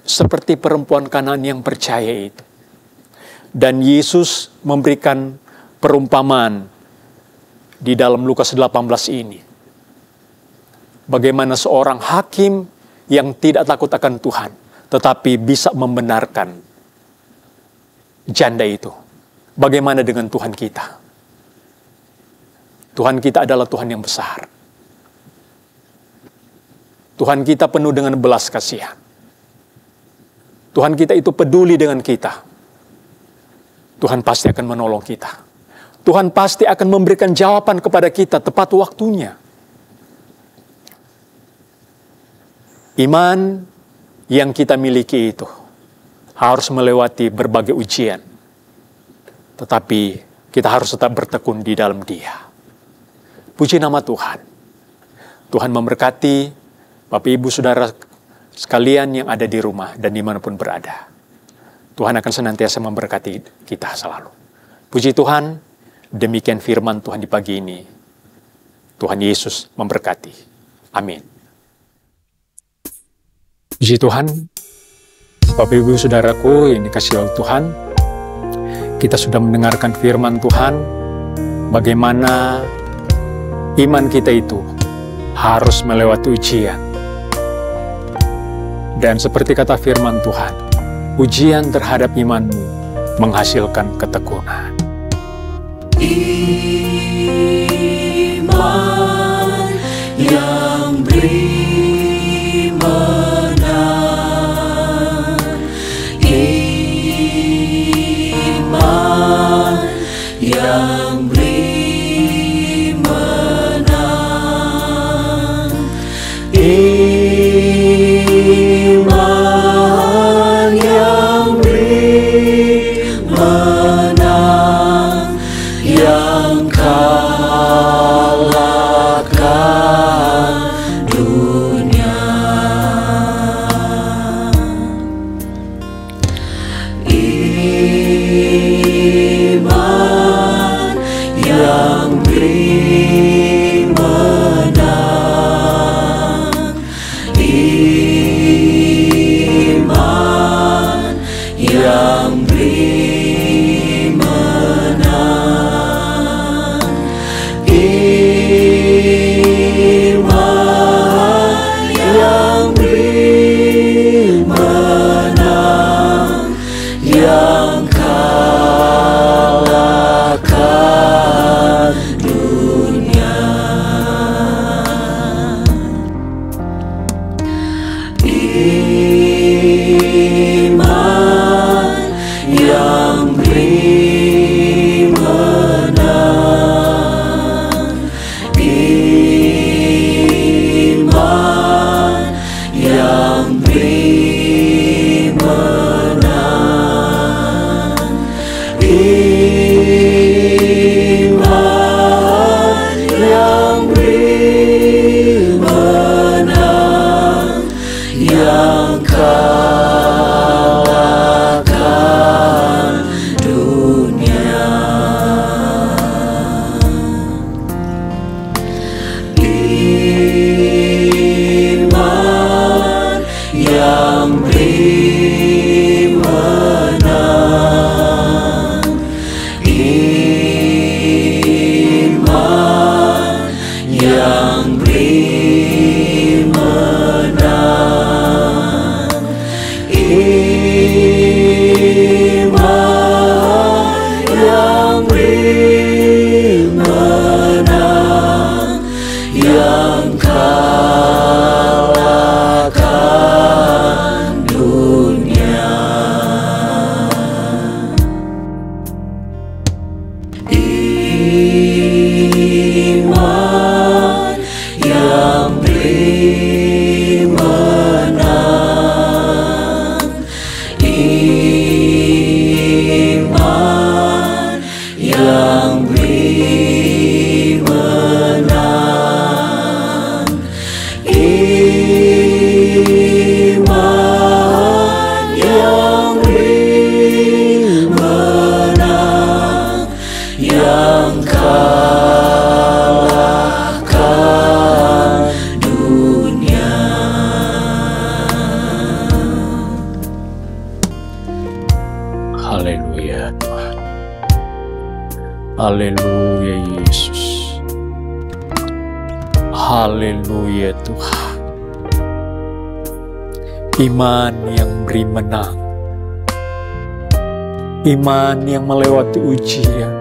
Seperti perempuan Kanaan yang percaya itu. Dan Yesus memberikan perumpamaan di dalam Lukas 18 ini. Bagaimana seorang hakim yang tidak takut akan Tuhan, tetapi bisa membenarkan janda itu. Bagaimana dengan Tuhan kita? Tuhan kita adalah Tuhan yang besar. Tuhan kita penuh dengan belas kasihan. Tuhan kita itu peduli dengan kita. Tuhan pasti akan menolong kita. Tuhan pasti akan memberikan jawaban kepada kita tepat waktunya. Iman yang kita miliki itu harus melewati berbagai ujian. Tetapi kita harus tetap bertekun di dalam Dia. Puji nama Tuhan. Tuhan memberkati Bapak Ibu Saudara sekalian yang ada di rumah dan dimanapun berada. Tuhan akan senantiasa memberkati kita selalu. Puji Tuhan, demikian firman Tuhan di pagi ini. Tuhan Yesus memberkati. Amin. Puji Tuhan, Bapak Ibu Saudaraku yang dikasihi oleh Tuhan, kita sudah mendengarkan firman Tuhan, bagaimana iman kita itu harus melewati ujian. Dan seperti kata firman Tuhan, ujian terhadap imanmu menghasilkan ketekunan. Iman yang beri menang, iman yang beri menang, iman yang beri menang, yang kalahkan dunia. Iman beri menang, yang kalahkan dunia. Iman yang beri menang, iman yang beri menang, iman yang beri menang, yang kalahkan dunia. Haleluya Tuhan. Haleluya Yesus. Haleluya Tuhan. Iman yang beri menang. Iman yang melewati ujian.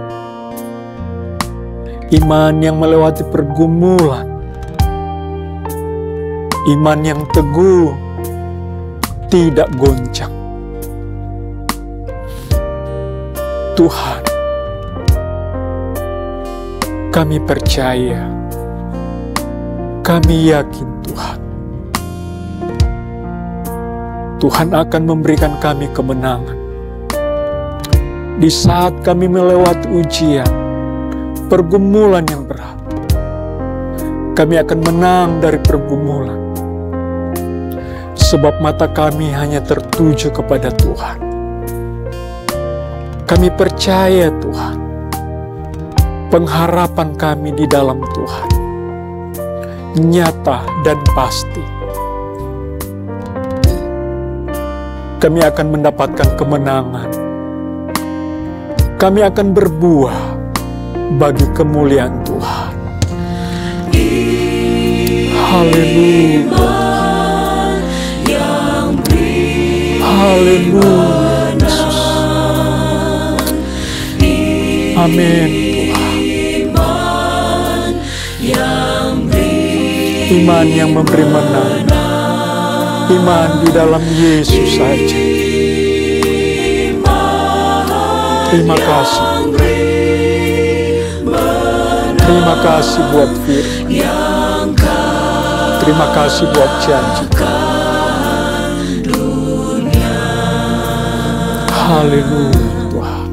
Iman yang melewati pergumulan. Iman yang teguh, tidak goncang. Tuhan, kami percaya, kami yakin Tuhan. Tuhan akan memberikan kami kemenangan. Di saat kami melewati ujian, pergumulan yang berat, kami akan menang dari pergumulan. Sebab mata kami hanya tertuju kepada Tuhan. Kami percaya Tuhan, pengharapan kami di dalam Tuhan nyata dan pasti. Kami akan mendapatkan kemenangan. Kami akan berbuah bagi kemuliaan Tuhan. Haleluya. Haleluya. Amin Tuhan. Iman yang memberi menang. Iman di dalam Yesus saja. Terima kasih. Terima kasih buat firman. Terima kasih buat janji. Haleluya Tuhan.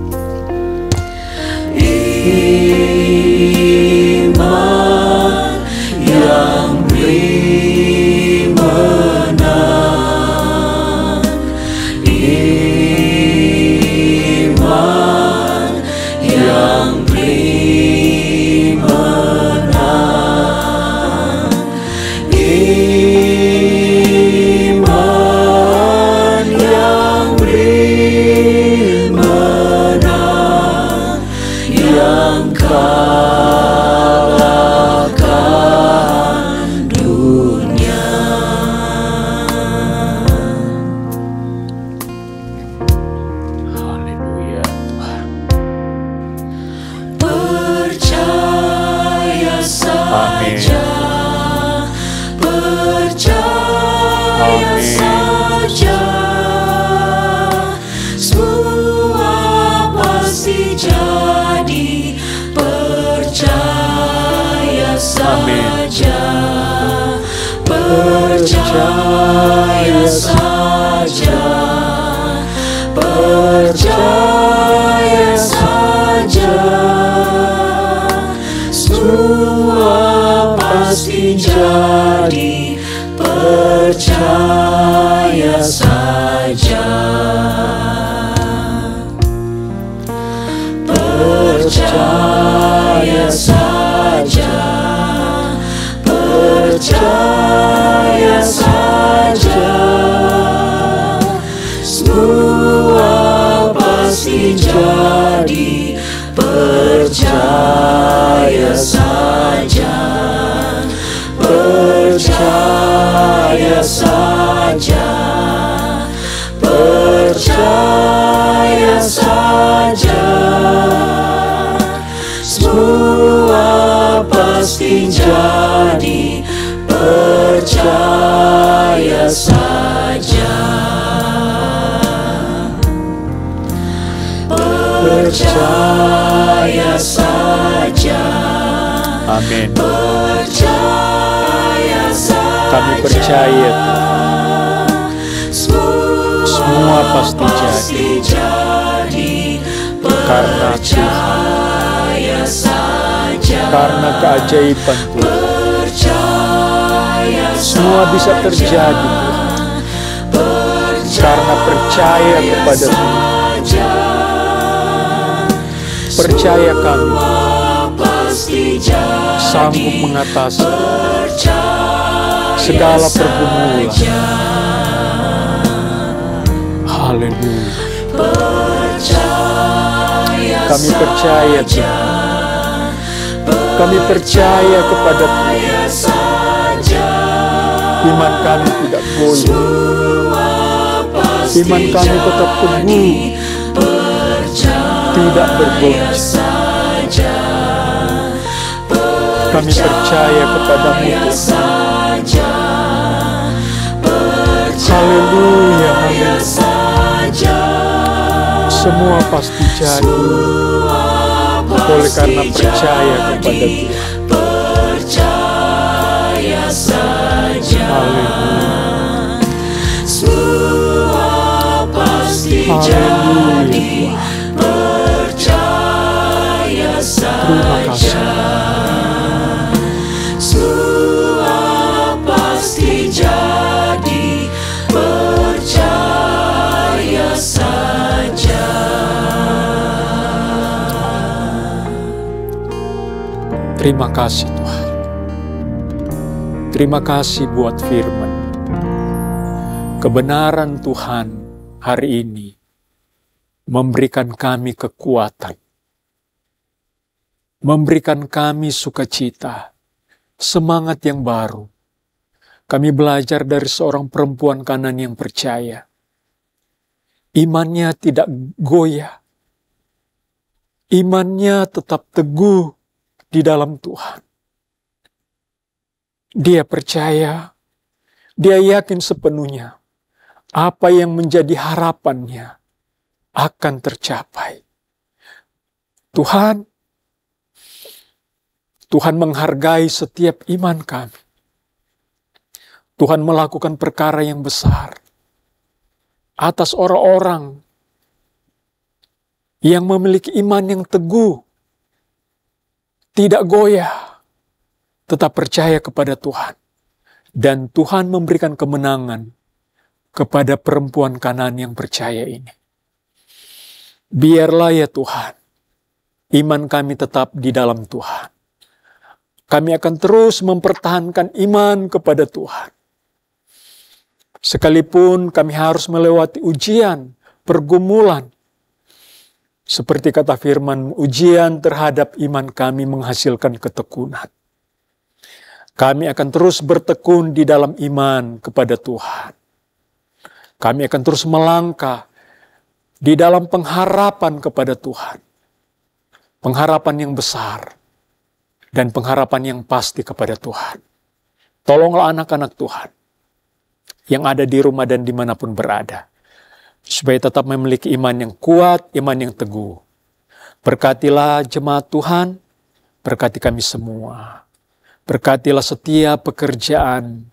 Iman yang beri menang, iman yang beri menang, iman yang beri menang, yang kalahkan dunia. Haleluya Tuhan. Percaya saja, percaya Amin. saja, semua pasti jadi. Percaya saja, percaya saja, percaya saja, semua pasti jadi. Percaya saja, percaya saja, percaya saja, semua pasti jadi. Percaya saja, percaya saja. saja. Amin. Percaya saja. Kami percaya Tuhan, semua pasti jadi karena Tuhan, saja. Karena keajaiban Tuhan, percaya semua bisa terjadi Tuhan. Karena percaya kepada Tuhan, percaya kami sanggup mengatasi segala pergumulan. Haleluya. Kami percaya Tuhan. Kami percaya kepada Tuhan. Iman kami tidak goyah. Iman kami tetap teguh, tidak bergoncang. Kami percaya kepadamu Tuhan. Haleluya, haleluya. Semua pasti jadi oleh karena percaya kepada Tuhan. Percaya saja. Haleluya. Semua pasti jadi. Percaya Terima kasih. saja. Semua pasti jadi. Percaya saja. Terima kasih Tuhan. Terima kasih buat firman. Kebenaran Tuhan hari ini memberikan kami kekuatan. Memberikan kami sukacita, semangat yang baru. Kami belajar dari seorang perempuan Kanaan yang percaya. Imannya tidak goyah. Imannya tetap teguh di dalam Tuhan. Dia percaya, dia yakin sepenuhnya apa yang menjadi harapannya akan tercapai. Tuhan menghargai setiap iman kami. Tuhan melakukan perkara yang besar atas orang-orang yang memiliki iman yang teguh, tidak goyah, tetap percaya kepada Tuhan. Dan Tuhan memberikan kemenangan kepada perempuan Kanaan yang percaya ini. Biarlah ya Tuhan, iman kami tetap di dalam Tuhan. Kami akan terus mempertahankan iman kepada Tuhan. Sekalipun kami harus melewati ujian, pergumulan. Seperti kata firman, ujian terhadap iman kami menghasilkan ketekunan. Kami akan terus bertekun di dalam iman kepada Tuhan. Kami akan terus melangkah di dalam pengharapan kepada Tuhan. Pengharapan yang besar dan pengharapan yang pasti kepada Tuhan. Tolonglah anak-anak Tuhan yang ada di rumah dan dimanapun berada, supaya tetap memiliki iman yang kuat, iman yang teguh. Berkatilah jemaat Tuhan, berkati kami semua. Berkatilah setiap pekerjaan,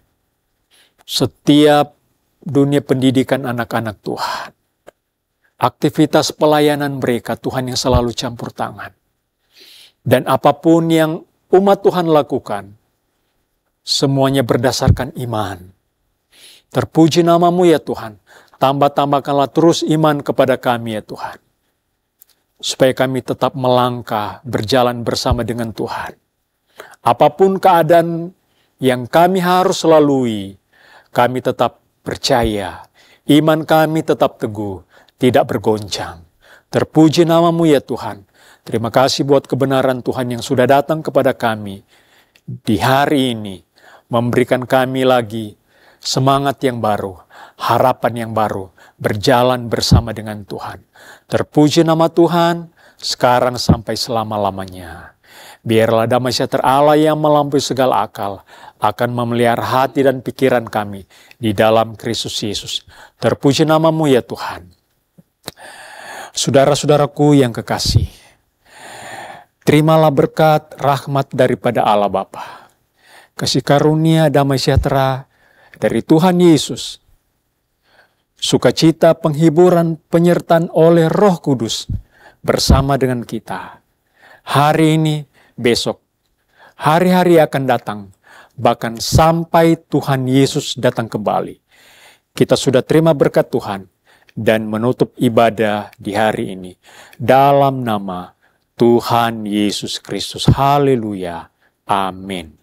setiap dunia pendidikan anak-anak Tuhan. Aktivitas pelayanan mereka, Tuhan yang selalu campur tangan. Dan apapun yang umat Tuhan lakukan, semuanya berdasarkan iman. Terpuji namamu ya Tuhan. Tambah-tambahkanlah terus iman kepada kami ya Tuhan. Supaya kami tetap melangkah, berjalan bersama dengan Tuhan. Apapun keadaan yang kami harus lalui, kami tetap percaya. Iman kami tetap teguh, tidak bergoncang. Terpuji namamu ya Tuhan. Terima kasih buat kebenaran Tuhan yang sudah datang kepada kami di hari ini. Memberikan kami lagi semangat yang baru, harapan yang baru, berjalan bersama dengan Tuhan. Terpuji nama Tuhan, sekarang sampai selama-lamanya. Biarlah damai sejahtera Allah yang melampaui segala akal, akan memelihara hati dan pikiran kami di dalam Kristus Yesus. Terpuji namamu ya Tuhan. Saudara-saudaraku yang kekasih, Terimalah berkat rahmat daripada Allah Bapa, kasih karunia damai sejahtera dari Tuhan Yesus, sukacita penghiburan penyertaan oleh Roh Kudus bersama dengan kita. Hari ini, besok, hari-hari akan datang, bahkan sampai Tuhan Yesus datang kembali. Kita sudah terima berkat Tuhan dan menutup ibadah di hari ini dalam nama Tuhan Yesus Kristus. Haleluya. Amin.